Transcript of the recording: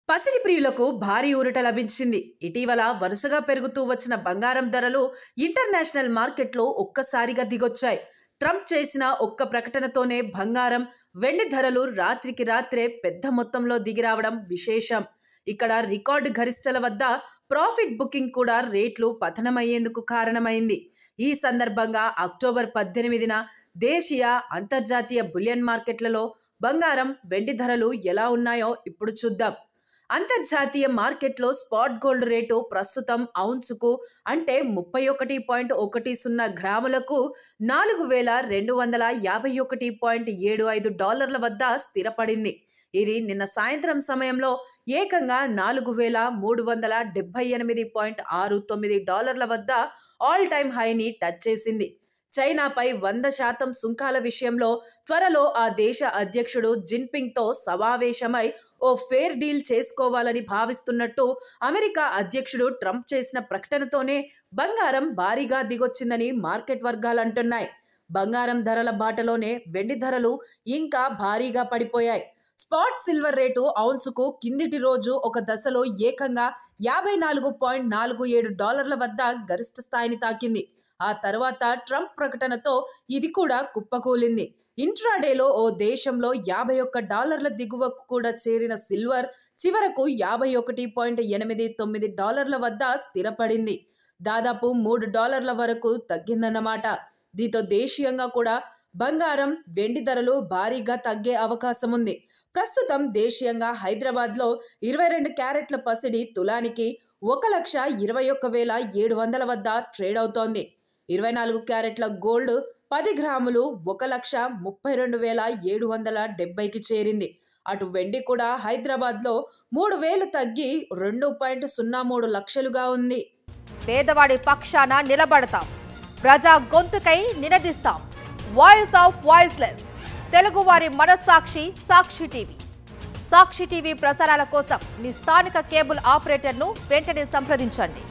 పసిడి ప్రియులకు భారీ ఊరట లభించింది. ఇటీవల వరుసగా పెరుగుతూ వచ్చిన బంగారం ధరలు ఇంటర్నేషనల్ మార్కెట్లో ఒక్కసారిగా దిగొచ్చాయి. ట్రంప్ చేసిన ఒక్క ప్రకటనతోనే బంగారం, వెండి ధరలు రాత్రికి రాత్రే పెద్ద మొత్తంలో దిగిరావడం విశేషం. ఇక్కడ రికార్డు గరిష్టల వద్ద ప్రాఫిట్ బుకింగ్ కూడా రేట్లు పతనమయ్యేందుకు కారణమైంది. ఈ సందర్భంగా అక్టోబర్ 18న దేశీయ, అంతర్జాతీయ బులియన్ మార్కెట్లలో బంగారం, వెండి ధరలు ఎలా ఉన్నాయో ఇప్పుడు చూద్దాం. అంతర్జాతీయ మార్కెట్లో స్పాట్ గోల్డ్ రేటు ప్రస్తుతం ఔన్సుకు అంటే 31.10 గ్రాములకు $4,251.75 వద్ద స్థిరపడింది. ఇది నిన్న సాయంత్రం సమయంలో ఏకంగా $4,378.69 వద్ద ఆల్ టైమ్ హైని టచ్ చేసింది. చైనాపై 100% సుంకాల విషయంలో త్వరలో ఆ దేశ అధ్యక్షుడు జిన్పింగ్తో సమావేశమై ఓ ఫేర్ డీల్ చేసుకోవాలని భావిస్తున్నట్టు అమెరికా అధ్యక్షుడు ట్రంప్ చేసిన ప్రకటనతోనే బంగారం భారీగా దిగొచ్చిందని మార్కెట్ వర్గాలు అంటున్నాయి. బంగారం ధరల బాటలోనే వెండి ధరలు ఇంకా భారీగా పడిపోయాయి. స్పాట్ సిల్వర్ రేటు ఔన్సుకు కిందిటి రోజు ఒక దశలో ఏకంగా $54.47 వద్ద గరిష్ట స్థాయిని తాకింది. ఆ తర్వాత ట్రంప్ ప్రకటనతో ఇది కూడా కుప్పకూలింది. ఇంట్రాడేలో ఓ దేశంలో $51 దిగువకు కూడా చేరిన సిల్వర్ చివరకు $51.89 వద్ద స్థిరపడింది. దాదాపు $3 వరకు తగ్గిందన్నమాట. దీంతో దేశీయంగా కూడా బంగారం, వెండి ధరలు భారీగా తగ్గే అవకాశం ఉంది. ప్రస్తుతం దేశీయంగా హైదరాబాద్లో 22 క్యారెట్ల పసిడి తులానికి 1,21,700 వద్ద ట్రేడ్ అవుతోంది. 24 క్యారెట్ల గోల్డ్ 10 గ్రాములు 1,32,770కి చేరింది. అటు వెండి కూడా హైదరాబాద్లో 3,000 తగ్గి 2.03 లక్షలుగా ఉంది. పేదవాడి పక్షాన నిలబడతాం, ప్రజా గొంతుకై నినదిస్తాం. వాయిస్ ఆఫ్ వాయిస్లెస్, తెలుగువారి మనస్సాక్షి సాక్షి టీవీ. సాక్షి టీవీ ప్రసారాల కోసం మీ స్థానిక కేబుల్ ఆపరేటర్ను వెంటనే సంప్రదించండి.